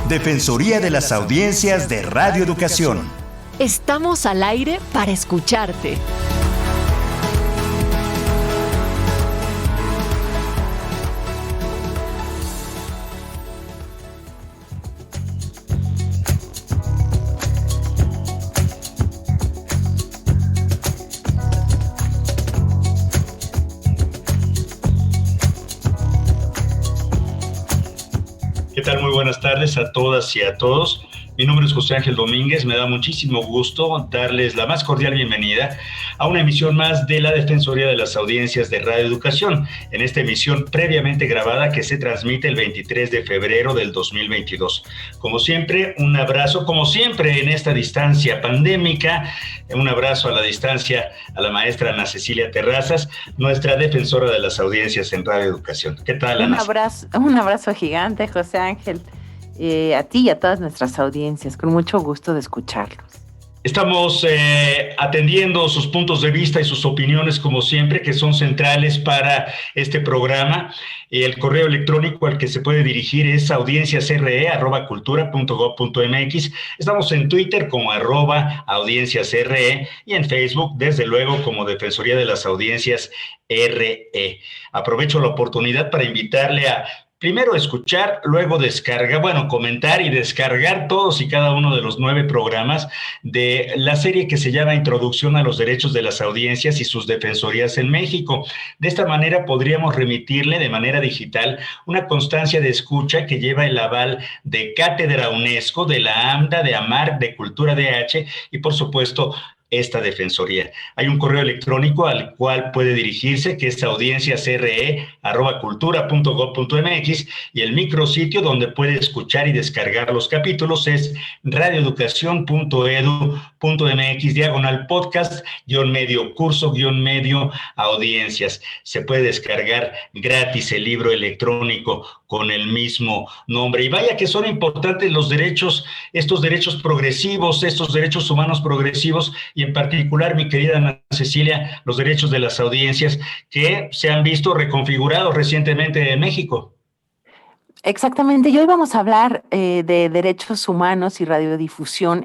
Defensoría de las Audiencias de Radio Educación. Estamos al aire para escucharte. ¿Qué tal? Muy buenas tardes a todas y a todos. Mi nombre es José Ángel Domínguez. Me da muchísimo gusto darles la más cordial bienvenida a una emisión más de la Defensoría de las Audiencias de Radio Educación, en esta emisión previamente grabada que se transmite el 23 de febrero del 2022. Como siempre, un abrazo, como siempre en esta distancia pandémica, un abrazo a la distancia a la maestra Ana Cecilia Terrazas, nuestra defensora de las audiencias en Radio Educación. ¿Qué tal, Ana? Un abrazo gigante, José Ángel. A ti y a todas nuestras audiencias, con mucho gusto de escucharlos. Estamos atendiendo sus puntos de vista y sus opiniones, como siempre, que son centrales para este programa. El correo electrónico al que se puede dirigir es audienciasre@cultura.gov.mx. Estamos en Twitter como @audienciasre y en Facebook, desde luego, como Defensoría de las Audiencias RE. Aprovecho la oportunidad para invitarle a primero escuchar, luego comentar y descargar todos y cada uno de los 9 programas de la serie que se llama Introducción a los Derechos de las Audiencias y sus Defensorías en México. De esta manera podríamos remitirle de manera digital una constancia de escucha que lleva el aval de Cátedra UNESCO, de la AMDA, de AMAR, de Cultura DH y por supuesto esta defensoría. Hay un correo electrónico al cual puede dirigirse, que es audienciasre@cultura.gov.mx, y el micrositio donde puede escuchar y descargar los capítulos es radioeducación.edu.mx/podcast curso audiencias. Se puede descargar gratis el libro electrónico con el mismo nombre. Y vaya que son importantes los derechos, estos derechos progresivos, estos derechos humanos progresivos, y en particular, mi querida Ana Cecilia, los derechos de las audiencias que se han visto reconfigurados recientemente en México. Exactamente, y hoy vamos a hablar de derechos humanos y radiodifusión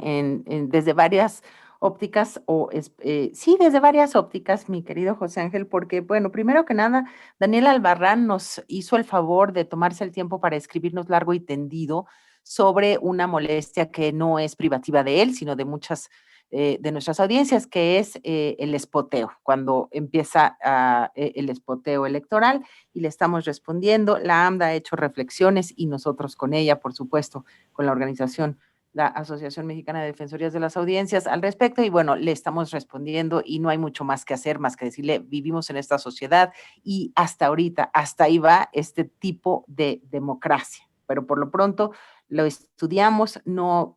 desde varias ópticas, desde varias ópticas, mi querido José Ángel, porque, bueno, primero que nada, Daniel Albarrán nos hizo el favor de tomarse el tiempo para escribirnos largo y tendido sobre una molestia que no es privativa de él, sino de muchas de nuestras audiencias, que es el espoteo, cuando empieza el espoteo electoral y le estamos respondiendo. La AMDA ha hecho reflexiones y nosotros con ella, por supuesto, con la organización, la Asociación Mexicana de Defensorías de las Audiencias al respecto, y bueno, le estamos respondiendo y no hay mucho más que hacer, más que decirle, vivimos en esta sociedad y hasta ahorita, hasta ahí va este tipo de democracia, pero por lo pronto lo estudiamos, no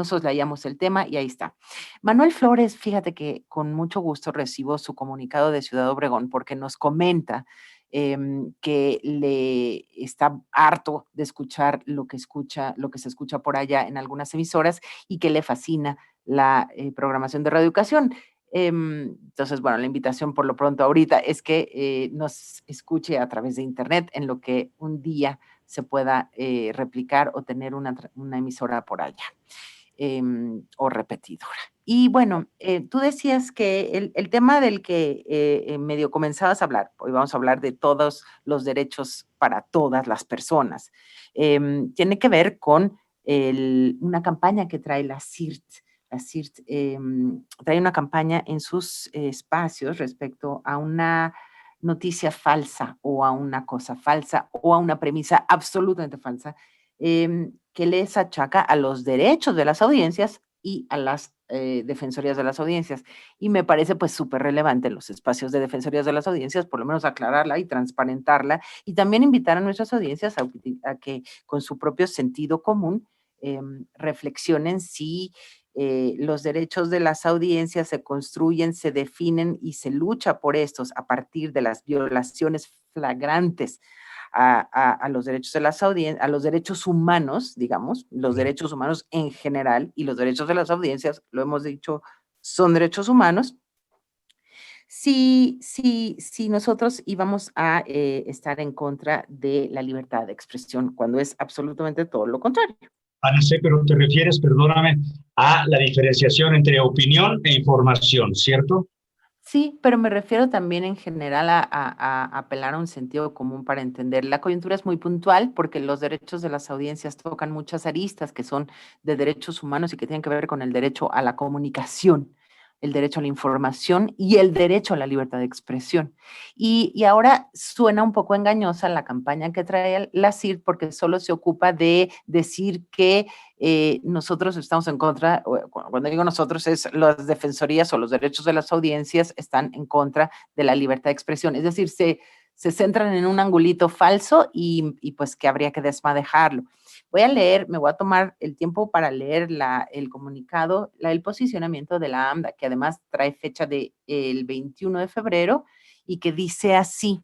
soslayamos el tema y ahí está. Manuel Flores, fíjate que con mucho gusto recibo su comunicado de Ciudad Obregón porque nos comenta que le está harto de escuchar lo que se escucha por allá en algunas emisoras y que le fascina la programación de radioeducación. Entonces, bueno, la invitación por lo pronto ahorita es que nos escuche a través de internet en lo que un día se pueda replicar o tener una emisora por allá o repetidora. Y bueno, tú decías que el tema del que medio comenzabas a hablar, hoy vamos a hablar de todos los derechos para todas las personas, tiene que ver con una campaña que trae la CIRT. La CIRT trae una campaña en sus espacios respecto a una noticia falsa o a una cosa falsa o a una premisa absolutamente falsa que les achaca a los derechos de las audiencias y a las defensorías de las audiencias. Y me parece pues súper relevante en los espacios de defensorías de las audiencias, por lo menos aclararla y transparentarla y también invitar a nuestras audiencias a que con su propio sentido común reflexionen si los derechos de las audiencias se construyen, se definen y se lucha por estos a partir de las violaciones flagrantes a los derechos de las audiencias, a los derechos humanos, digamos, los derechos humanos en general y los derechos de las audiencias, lo hemos dicho, son derechos humanos. Si nosotros íbamos a estar en contra de la libertad de expresión, cuando es absolutamente todo lo contrario. Ana C., pero te refieres, perdóname, a la diferenciación entre opinión e información, ¿cierto? Sí, pero me refiero también en general a apelar a un sentido común para entender. La coyuntura es muy puntual porque los derechos de las audiencias tocan muchas aristas que son de derechos humanos y que tienen que ver con el derecho a la comunicación, el derecho a la información y el derecho a la libertad de expresión. Y ahora suena un poco engañosa la campaña que trae la CIRT porque solo se ocupa de decir que nosotros estamos en contra, cuando digo nosotros es las defensorías o los derechos de las audiencias están en contra de la libertad de expresión, es decir, se centran en un angulito falso y pues que habría que desmadejarlo. Voy a leer, me voy a tomar el tiempo para leer el comunicado, el posicionamiento de la AMDA, que además trae fecha del 21 de febrero y que dice así: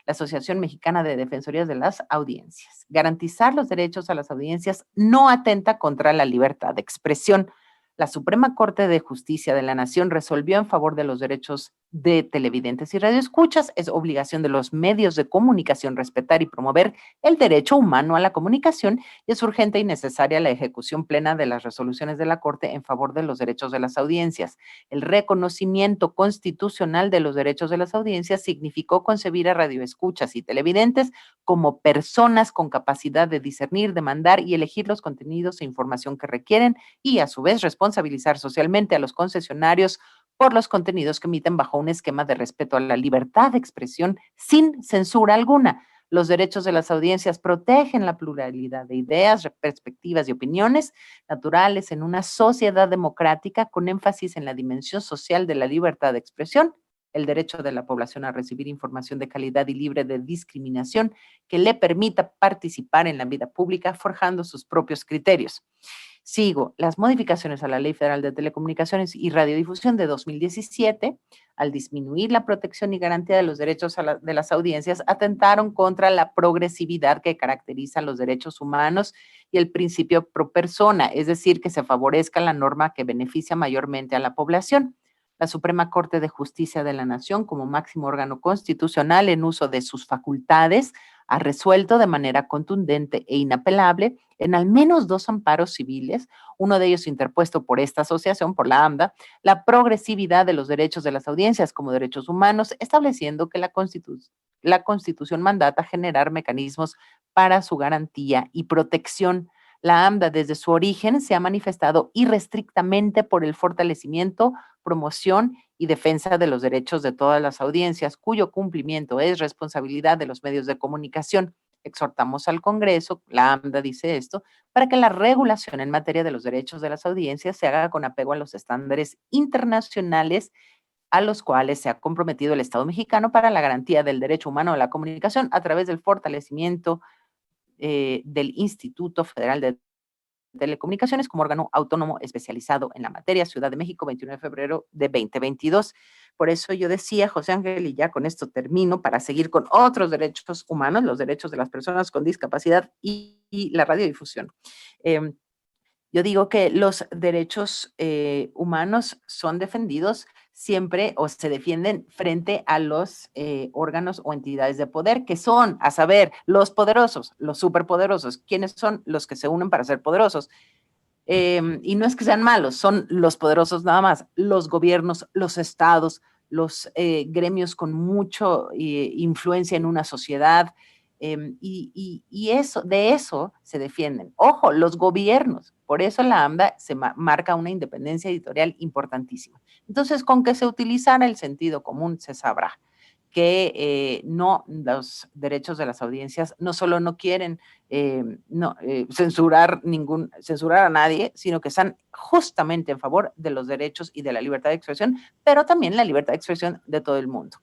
la Asociación Mexicana de Defensorías de las Audiencias. Garantizar los derechos a las audiencias no atenta contra la libertad de expresión. La Suprema Corte de Justicia de la Nación resolvió en favor de los derechos de televidentes y radioescuchas. Es obligación de los medios de comunicación respetar y promover el derecho humano a la comunicación y es urgente y necesaria la ejecución plena de las resoluciones de la Corte en favor de los derechos de las audiencias. El reconocimiento constitucional de los derechos de las audiencias significó concebir a radioescuchas y televidentes como personas con capacidad de discernir, demandar y elegir los contenidos e información que requieren y a su vez responsabilizar socialmente a los concesionarios por los contenidos que emiten bajo un esquema de respeto a la libertad de expresión sin censura alguna. Los derechos de las audiencias protegen la pluralidad de ideas, perspectivas y opiniones naturales en una sociedad democrática con énfasis en la dimensión social de la libertad de expresión, el derecho de la población a recibir información de calidad y libre de discriminación que le permita participar en la vida pública forjando sus propios criterios. Sigo, las modificaciones a la Ley Federal de Telecomunicaciones y Radiodifusión de 2017, al disminuir la protección y garantía de los derechos de las audiencias, atentaron contra la progresividad que caracteriza los derechos humanos y el principio pro persona, es decir, que se favorezca la norma que beneficia mayormente a la población. La Suprema Corte de Justicia de la Nación, como máximo órgano constitucional en uso de sus facultades, ha resuelto de manera contundente e inapelable en al menos 2 amparos civiles, uno de ellos interpuesto por esta asociación, por la AMDA, la progresividad de los derechos de las audiencias como derechos humanos, estableciendo que la Constitución mandata generar mecanismos para su garantía y protección. La AMDA desde su origen se ha manifestado irrestrictamente por el fortalecimiento, promoción y defensa de los derechos de todas las audiencias, cuyo cumplimiento es responsabilidad de los medios de comunicación. Exhortamos al Congreso, la AMDA dice esto, para que la regulación en materia de los derechos de las audiencias se haga con apego a los estándares internacionales a los cuales se ha comprometido el Estado mexicano para la garantía del derecho humano a la comunicación a través del fortalecimiento del Instituto Federal de Telecomunicaciones como órgano autónomo especializado en la materia, Ciudad de México, 29 de febrero de 2022. Por eso yo decía, José Ángel, y ya con esto termino, para seguir con otros derechos humanos, los derechos de las personas con discapacidad y la radiodifusión. Yo digo que los derechos humanos son defendidos siempre o se defienden frente a los órganos o entidades de poder que son, a saber, los poderosos, los superpoderosos. ¿Quiénes son los que se unen para ser poderosos? Y no es que sean malos, son los poderosos nada más, los gobiernos, los estados, los gremios con mucha influencia en una sociedad, y eso, de eso se defienden. Ojo, los gobiernos, por eso la AMDA se marca una independencia editorial importantísima. Entonces, con que se utilizara el sentido común, se sabrá que no, los derechos de las audiencias no solo no quieren censurar a nadie, sino que están justamente en favor de los derechos y de la libertad de expresión, pero también la libertad de expresión de todo el mundo.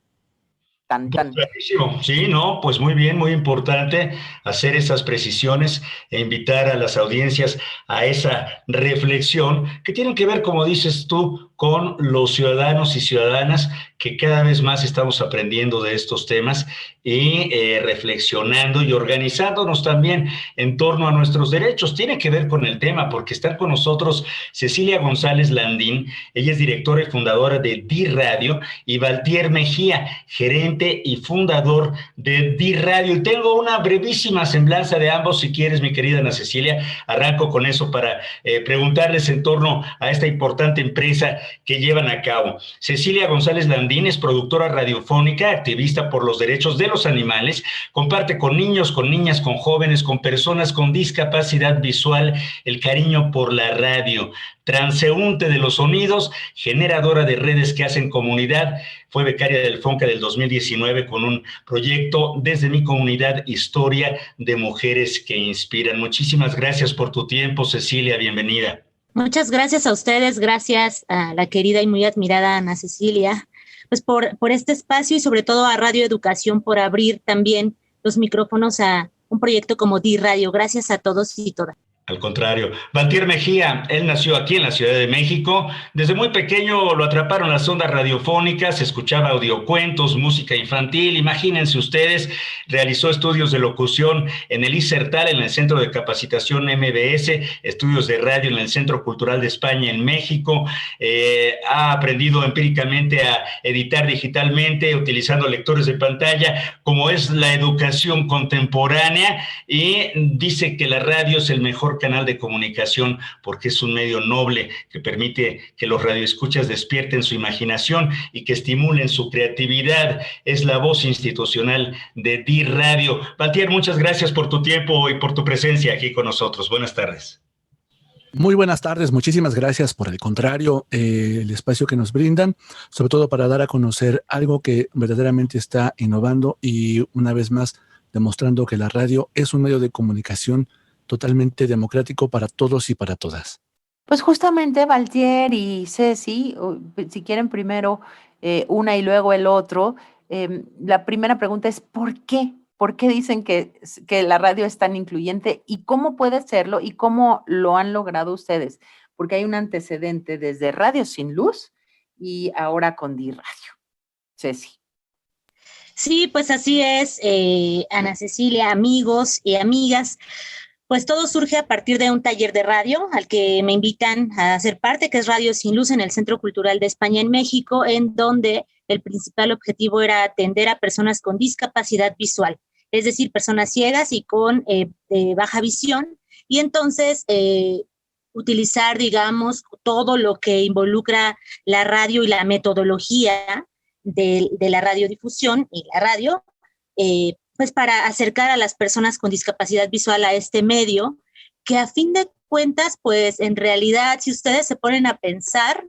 Clarísimo, sí, no, pues muy bien, muy importante hacer esas precisiones e invitar a las audiencias a esa reflexión que tienen que ver, como dices tú, con los ciudadanos y ciudadanas que cada vez más estamos aprendiendo de estos temas y reflexionando y organizándonos también en torno a nuestros derechos. Tiene que ver con el tema porque está con nosotros Cecilia González Landín, ella es directora y fundadora de Di Radio, y Valtier Mejía, gerente presidente y fundador de Di Radio. Y tengo una brevísima semblanza de ambos, si quieres, mi querida Ana Cecilia. Arranco con eso para preguntarles en torno a esta importante empresa que llevan a cabo. Cecilia González Landín es productora radiofónica, activista por los derechos de los animales, comparte con niños, con niñas, con jóvenes, con personas con discapacidad visual el cariño por la radio. Transeúnte de los sonidos, generadora de redes que hacen comunidad, fue becaria del FONCA del 2019 con un proyecto Desde mi comunidad, historia de mujeres que inspiran. Muchísimas gracias por tu tiempo, Cecilia, bienvenida. Muchas gracias a ustedes, gracias a la querida y muy admirada Ana Cecilia, pues por este espacio y sobre todo a Radio Educación por abrir también los micrófonos a un proyecto como Di Radio. Gracias a todos y todas. Al contrario, Valtier Mejía, él nació aquí en la Ciudad de México. Desde muy pequeño lo atraparon las ondas radiofónicas, escuchaba audiocuentos, música infantil. Imagínense ustedes, realizó estudios de locución en el ICERTAL, en el Centro de Capacitación MBS, estudios de radio en el Centro Cultural de España en México. Ha aprendido empíricamente a editar digitalmente, utilizando lectores de pantalla, como es la educación contemporánea, y dice que la radio es el mejor canal de comunicación porque es un medio noble que permite que los radioescuchas despierten su imaginación y que estimulen su creatividad. Es la voz institucional de Di Radio. Valtier, muchas gracias por tu tiempo y por tu presencia aquí con nosotros. Buenas tardes. Muy buenas tardes, muchísimas gracias por el contrario, el espacio que nos brindan, sobre todo para dar a conocer algo que verdaderamente está innovando y una vez más demostrando que la radio es un medio de comunicación totalmente democrático para todos y para todas. Pues justamente Valtier y Ceci, si quieren primero una y luego el otro, la primera pregunta es ¿por qué? ¿Por qué dicen que la radio es tan incluyente y cómo puede serlo y cómo lo han logrado ustedes? Porque hay un antecedente desde Radio Sin Luz y ahora con Di Radio. Ceci. Sí, pues así es, Ana Cecilia, amigos y amigas. Pues todo surge a partir de un taller de radio al que me invitan a ser parte, que es Radio Sin Luz en el Centro Cultural de España en México, en donde el principal objetivo era atender a personas con discapacidad visual, es decir, personas ciegas y con baja visión, y entonces utilizar, digamos, todo lo que involucra la radio y la metodología de la radiodifusión y la radio, pues para acercar a las personas con discapacidad visual a este medio, que a fin de cuentas, pues en realidad, si ustedes se ponen a pensar,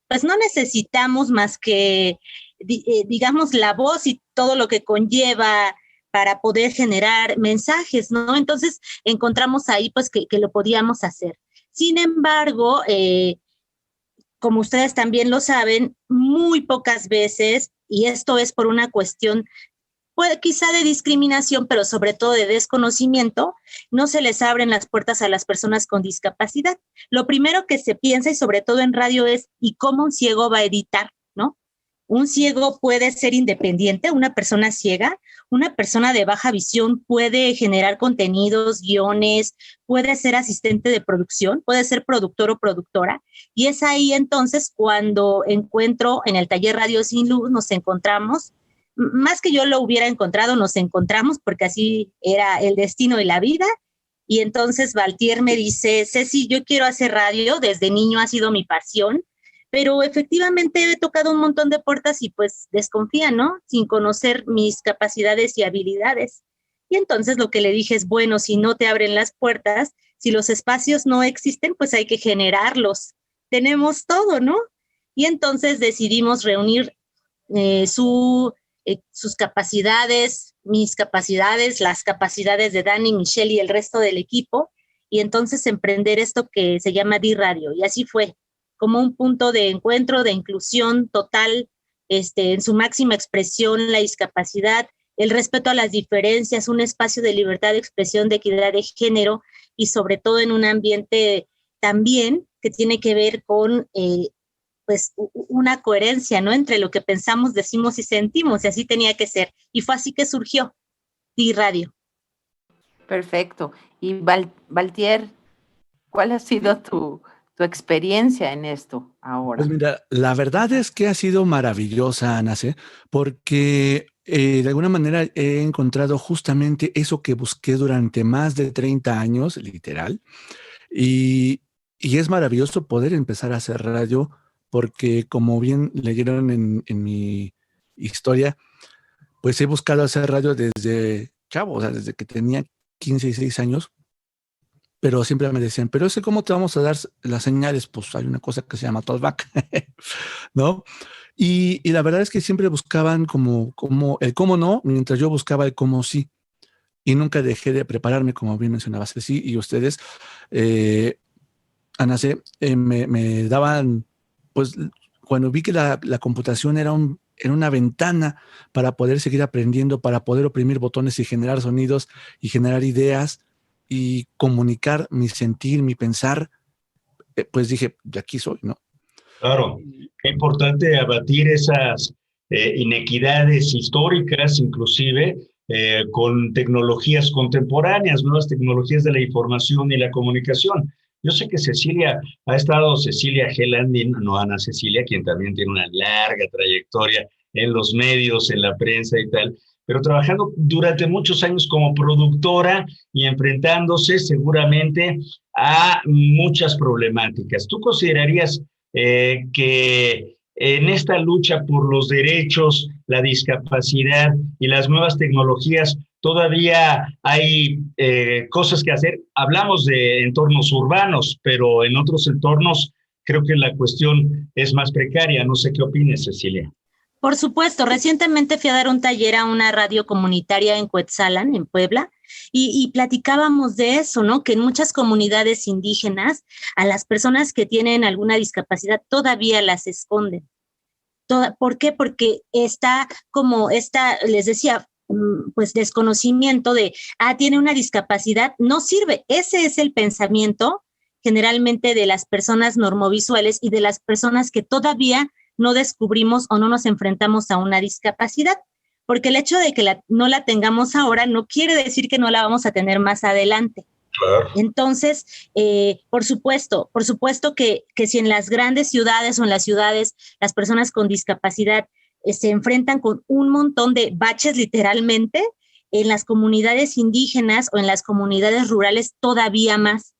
pues no necesitamos más que, digamos, la voz y todo lo que conlleva para poder generar mensajes, ¿no? Entonces encontramos ahí pues que lo podíamos hacer. Sin embargo, como ustedes también lo saben, muy pocas veces, y esto es por una cuestión quizá de discriminación, pero sobre todo de desconocimiento, no se les abren las puertas a las personas con discapacidad. Lo primero que se piensa, y sobre todo en radio, es ¿y cómo un ciego va a editar? ¿No? Un ciego puede ser independiente, una persona ciega, una persona de baja visión puede generar contenidos, guiones, puede ser asistente de producción, puede ser productor o productora, y es ahí entonces cuando encuentro en el taller Radio Sin Luz, nos encontramos, más que yo lo hubiera encontrado, nos encontramos porque así era el destino y la vida. Y entonces Valtier me dice, Ceci, yo quiero hacer radio, desde niño ha sido mi pasión, pero efectivamente he tocado un montón de puertas y pues desconfía, ¿no? Sin conocer mis capacidades y habilidades. Y entonces lo que le dije es, bueno, si no te abren las puertas, si los espacios no existen, pues hay que generarlos. Tenemos todo, ¿no? Y entonces decidimos reunir sus capacidades, mis capacidades, las capacidades de Dani, Michelle y el resto del equipo, y entonces emprender esto que se llama Di Radio. Y así fue, como un punto de encuentro, de inclusión total, en su máxima expresión, la discapacidad, el respeto a las diferencias, un espacio de libertad de expresión, de equidad de género, y sobre todo en un ambiente también que tiene que ver con pues una coherencia, ¿no? Entre lo que pensamos, decimos y sentimos, y así tenía que ser. Y fue así que surgió Di Radio. Perfecto. Y Valtier, ¿cuál ha sido tu tu experiencia en esto ahora? Pues mira, la verdad es que ha sido maravillosa, Ana, ¿sí? Porque de alguna manera he encontrado justamente eso que busqué durante más de 30 años, literal, y, y es maravilloso poder empezar a hacer radio porque como bien leyeron en mi historia, pues he buscado hacer radio desde chavo, o sea, desde que tenía 15 y 6 años, pero siempre me decían, pero es que ¿cómo te vamos a dar las señales? Pues hay una cosa que se llama talkback, ¿no? Y la verdad es que siempre buscaban como el cómo no, mientras yo buscaba el cómo sí. Y nunca dejé de prepararme, como bien mencionabas, sí, y ustedes, eh, Ana C., me daban, pues, cuando vi que la computación era una ventana para poder seguir aprendiendo, para poder oprimir botones y generar sonidos y generar ideas y comunicar mi sentir, mi pensar, pues dije, de aquí soy, ¿no? Claro, es importante abatir esas inequidades históricas, inclusive con tecnologías contemporáneas, nuevas tecnologías de la información y la comunicación. Yo sé que Cecilia G. Landín, no Ana Cecilia, quien también tiene una larga trayectoria en los medios, en la prensa y tal, pero trabajando durante muchos años como productora y enfrentándose seguramente a muchas problemáticas. ¿Tú considerarías que en esta lucha por los derechos, la discapacidad y las nuevas tecnologías todavía hay cosas que hacer? Hablamos de entornos urbanos, pero en otros entornos creo que la cuestión es más precaria. No sé qué opines, Cecilia. Por supuesto, recientemente fui a dar un taller a una radio comunitaria en Cuetzalan, en Puebla, y platicábamos de eso, ¿no? Que en muchas comunidades indígenas a las personas que tienen alguna discapacidad todavía las esconden. ¿Por qué? Porque les decía, pues desconocimiento de, tiene una discapacidad, no sirve. Ese es el pensamiento generalmente de las personas normovisuales y de las personas que todavía no descubrimos o no nos enfrentamos a una discapacidad, porque el hecho de que no la tengamos ahora no quiere decir que no la vamos a tener más adelante. Claro. Entonces, por supuesto que si en las grandes ciudades o en las ciudades las personas con discapacidad se enfrentan con un montón de baches literalmente, en las comunidades indígenas o en las comunidades rurales todavía más,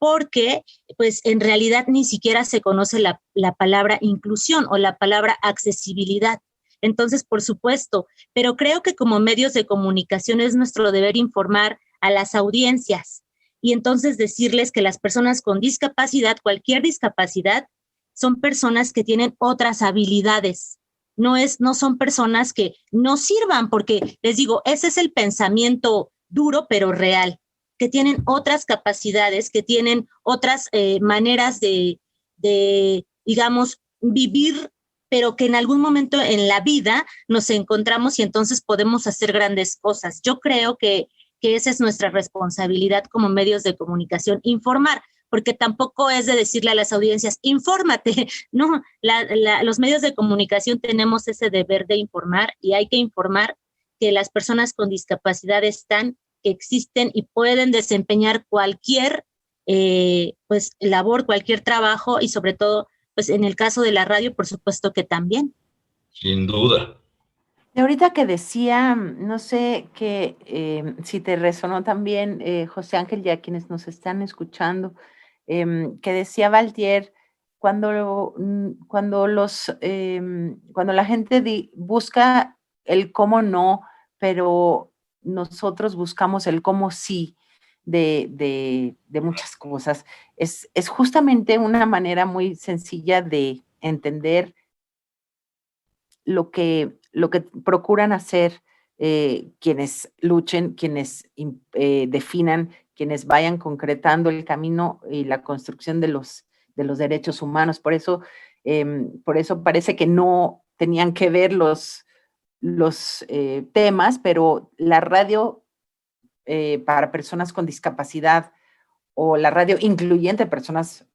porque pues en realidad ni siquiera se conoce la palabra inclusión o la palabra accesibilidad. Entonces, por supuesto, pero creo que como medios de comunicación es nuestro deber informar a las audiencias y entonces decirles que las personas con discapacidad, cualquier discapacidad, son personas que tienen otras habilidades. No son personas que no sirvan, porque les digo, ese es el pensamiento duro pero real, que tienen otras capacidades, que tienen otras maneras de, digamos, vivir, pero que en algún momento en la vida nos encontramos y entonces podemos hacer grandes cosas. Yo creo que esa es nuestra responsabilidad como medios de comunicación, informar, porque tampoco es de decirle a las audiencias, infórmate, no, los medios de comunicación tenemos ese deber de informar y hay que informar que las personas con discapacidad están, que existen y pueden desempeñar cualquier pues labor, cualquier trabajo y sobre todo, pues en el caso de la radio, por supuesto que también. Sin duda. Y ahorita que decía, no sé si te resonó también, José Ángel, y a quienes nos están escuchando, que decía Valtier, cuando la gente busca el cómo no, pero nosotros buscamos el cómo sí de muchas cosas. Es justamente una manera muy sencilla de entender lo que procuran hacer quienes luchen, quienes definan, quienes vayan concretando el camino y la construcción de los derechos humanos. Por eso parece que no tenían que ver los temas, pero la radio para personas con discapacidad o la radio incluyente a personas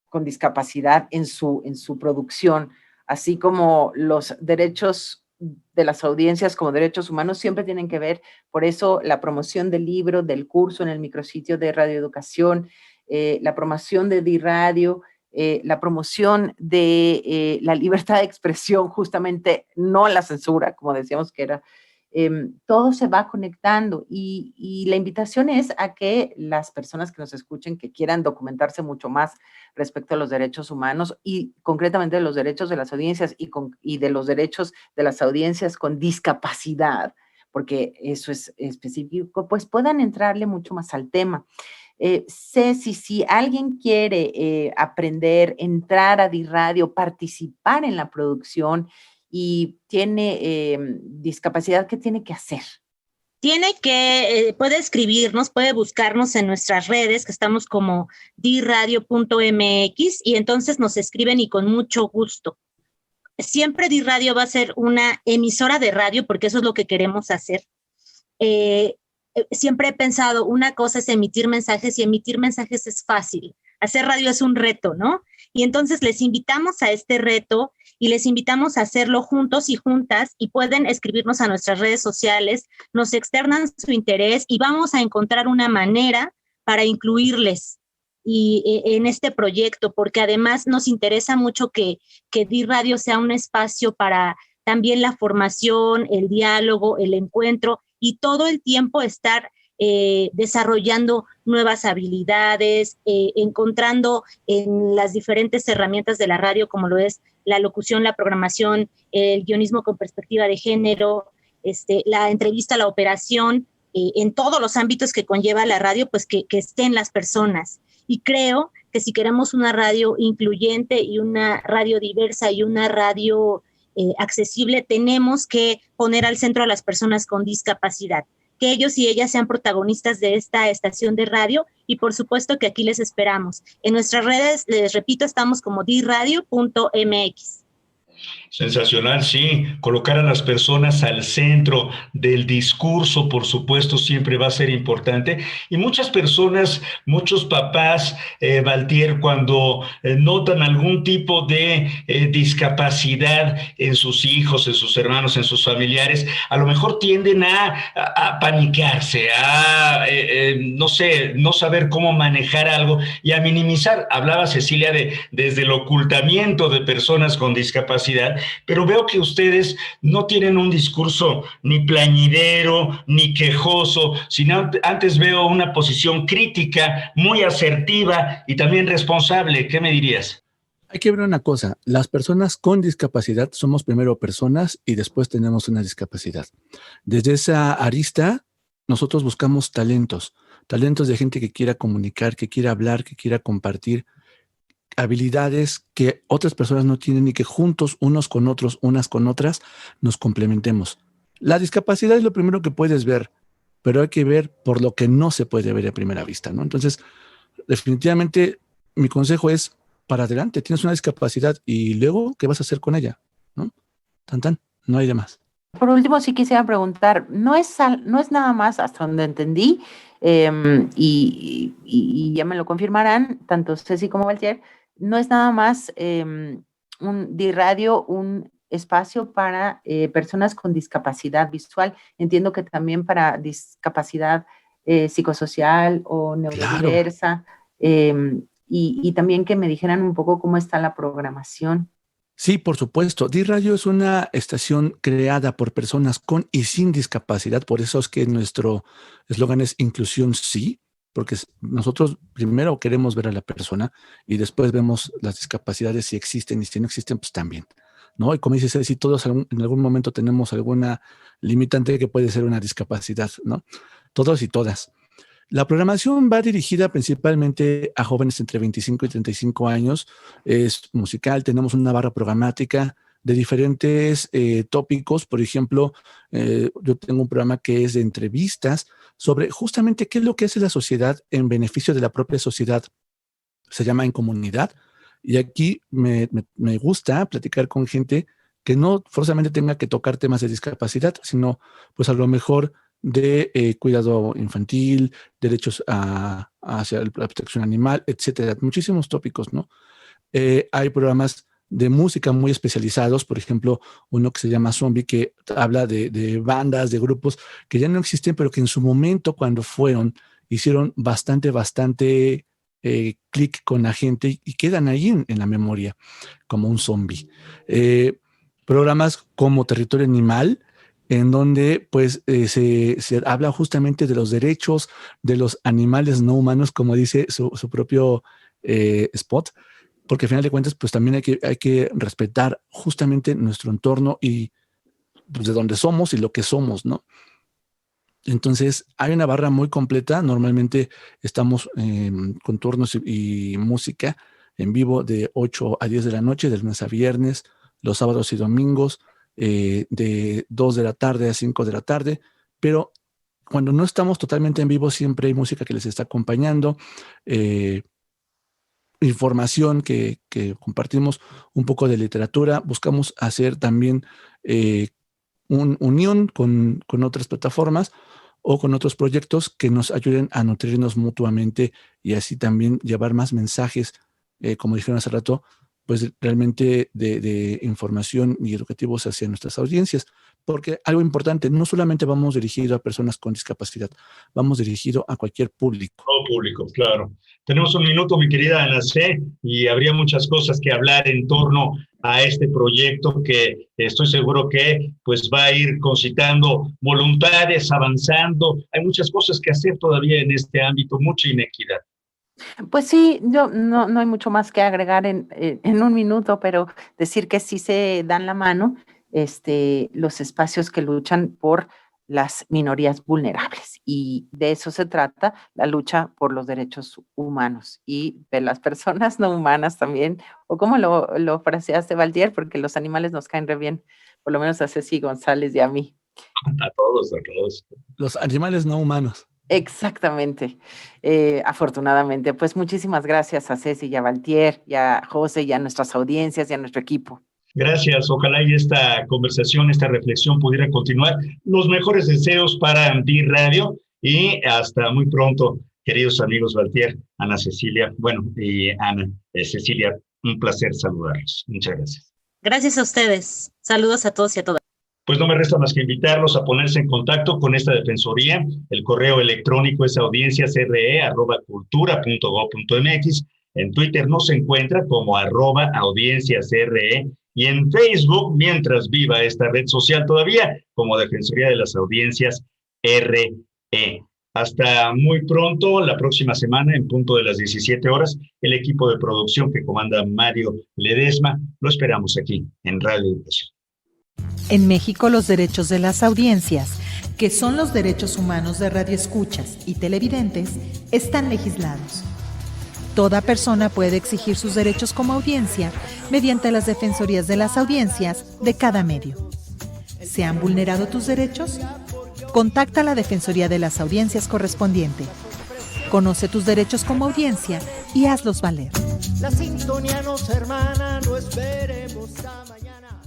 con discapacidad en su producción, así como los derechos de las audiencias como derechos humanos siempre tienen que ver. Por eso la promoción del libro, del curso en el micrositio de radioeducación, la promoción de Di Radio, la promoción de la libertad de expresión, justamente no la censura, como decíamos que era, todo se va conectando y la invitación es a que las personas que nos escuchen, que quieran documentarse mucho más respecto a los derechos humanos y concretamente de los derechos de las audiencias y de los derechos de las audiencias con discapacidad, porque eso es específico, pues puedan entrarle mucho más al tema. Ceci, si alguien quiere aprender, entrar a DiRadio, participar en la producción y tiene discapacidad, ¿qué tiene que hacer? Puede escribirnos, puede buscarnos en nuestras redes, que estamos como diradio.mx, y entonces nos escriben y con mucho gusto. Siempre DiRadio va a ser una emisora de radio, porque eso es lo que queremos hacer. Siempre he pensado, una cosa es emitir mensajes y emitir mensajes es fácil. Hacer radio es un reto, ¿no? Y entonces les invitamos a este reto y les invitamos a hacerlo juntos y juntas y pueden escribirnos a nuestras redes sociales, nos externan su interés y vamos a encontrar una manera para incluirles en este proyecto, porque además nos interesa mucho que DiRadio sea un espacio para también la formación, el diálogo, el encuentro y todo el tiempo estar desarrollando nuevas habilidades, encontrando en las diferentes herramientas de la radio, como lo es la locución, la programación, el guionismo con perspectiva de género, la entrevista, la operación, en todos los ámbitos que conlleva la radio, pues que estén las personas. Y creo que si queremos una radio incluyente y una radio diversa y una radio accesible, tenemos que poner al centro a las personas con discapacidad, que ellos y ellas sean protagonistas de esta estación de radio y por supuesto que aquí les esperamos. En nuestras redes, les repito, estamos como diradio.mx. Sensacional, sí. Colocar a las personas al centro del discurso, por supuesto, siempre va a ser importante. Y muchas personas, muchos papás, Valtier, cuando notan algún tipo de discapacidad en sus hijos, en sus hermanos, en sus familiares, a lo mejor tienden a panicarse, no sé, no saber cómo manejar algo y a minimizar. Hablaba Cecilia desde el ocultamiento de personas con discapacidad, pero veo que ustedes no tienen un discurso ni plañidero, ni quejoso, sino antes veo una posición crítica, muy asertiva y también responsable. ¿Qué me dirías? Hay que ver una cosa, las personas con discapacidad somos primero personas y después tenemos una discapacidad. Desde esa arista, nosotros buscamos talentos de gente que quiera comunicar, que quiera hablar, que quiera compartir, habilidades que otras personas no tienen y que juntos, unos con otros, unas con otras, nos complementemos. La discapacidad es lo primero que puedes ver, pero hay que ver por lo que no se puede ver a primera vista, ¿no? Entonces, definitivamente, mi consejo es, para adelante, tienes una discapacidad y luego, ¿qué vas a hacer con ella? ¿No? Tan, no hay de más. Por último, sí quisiera preguntar, no es nada más, hasta donde entendí, y ya me lo confirmarán, tanto Ceci como Valtier, no es nada más un DiRadio, un espacio para personas con discapacidad visual. Entiendo que también para discapacidad psicosocial o neurodiversa. Claro. Y también que me dijeran un poco cómo está la programación. Sí, por supuesto. DiRadio es una estación creada por personas con y sin discapacidad. Por eso es que nuestro eslogan es inclusión sí, porque nosotros primero queremos ver a la persona y después vemos las discapacidades si existen y si no existen, pues también, ¿no? Y como dices, si todos en algún momento tenemos alguna limitante que puede ser una discapacidad, ¿no? Todos y todas. La programación va dirigida principalmente a jóvenes entre 25 y 35 años. Es musical, tenemos una barra programática de diferentes tópicos. Por ejemplo, yo tengo un programa que es de entrevistas sobre justamente qué es lo que hace la sociedad en beneficio de la propia sociedad. Se llama En Comunidad. Y aquí me gusta platicar con gente que no forzosamente tenga que tocar temas de discapacidad, sino pues a lo mejor de cuidado infantil, derechos hacia la protección animal, etcétera. Muchísimos tópicos, ¿no? Hay programas de música muy especializados, por ejemplo, uno que se llama Zombie, que habla de bandas, de grupos que ya no existen, pero que en su momento, cuando fueron, hicieron bastante clic con la gente y quedan ahí en la memoria como un zombie. Programas como Territorio Animal, en donde pues se habla justamente de los derechos de los animales no humanos, como dice su propio spot, porque al final de cuentas pues también hay que respetar justamente nuestro entorno y pues, de dónde somos y lo que somos, ¿no? Entonces hay una barra muy completa. Normalmente estamos con turnos y música en vivo de 8 a 10 de la noche, de lunes a viernes, los sábados y domingos, de 2 de la tarde a 5 de la tarde, pero cuando no estamos totalmente en vivo siempre hay música que les está acompañando, información que compartimos, un poco de literatura. Buscamos hacer también una unión con otras plataformas o con otros proyectos que nos ayuden a nutrirnos mutuamente y así también llevar más mensajes, como dijeron hace rato, pues realmente de información y educativos hacia nuestras audiencias. Porque algo importante, no solamente vamos dirigido a personas con discapacidad, vamos dirigido a cualquier público. Todo público, claro. Tenemos un minuto, mi querida Ana C., y habría muchas cosas que hablar en torno a este proyecto que estoy seguro que pues va a ir concitando voluntades, avanzando. Hay muchas cosas que hacer todavía en este ámbito, mucha inequidad. Pues sí, yo no hay mucho más que agregar en un minuto, pero decir que sí se dan la mano los espacios que luchan por las minorías vulnerables, y de eso se trata la lucha por los derechos humanos y de las personas no humanas también, o como lo fraseaste, Valtier, porque los animales nos caen re bien, por lo menos a Ceci González y a mí. A todos. Los animales no humanos. Exactamente, afortunadamente. Pues muchísimas gracias a Ceci y a Valtier y a José y a nuestras audiencias y a nuestro equipo. Gracias, ojalá y esta conversación, esta reflexión pudiera continuar. Los mejores deseos para Andy Radio y hasta muy pronto, queridos amigos Valtier, Ana Cecilia, y Ana Cecilia, un placer saludarlos. Muchas gracias. Gracias a ustedes. Saludos a todos y a todas. Pues no me resta más que invitarlos a ponerse en contacto con esta defensoría. El correo electrónico es audienciasre@cultura.gov.mx. En Twitter nos encuentra como @audienciasre y en Facebook, mientras viva esta red social todavía, como Defensoría de las Audiencias RE. Hasta muy pronto, la próxima semana, en punto de las 17 horas, el equipo de producción que comanda Mario Ledesma, lo esperamos aquí en Radio Educación. En México, los derechos de las audiencias, que son los derechos humanos de radioescuchas y televidentes, están legislados. Toda persona puede exigir sus derechos como audiencia mediante las defensorías de las audiencias de cada medio. ¿Se han vulnerado tus derechos? Contacta a la Defensoría de las Audiencias correspondiente. Conoce tus derechos como audiencia y hazlos valer. La sintonía nos hermana, no esperemos a mañana.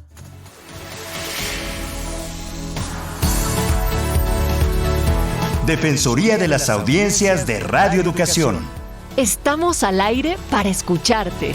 Defensoría de las Audiencias de Radio Educación. Estamos al aire para escucharte.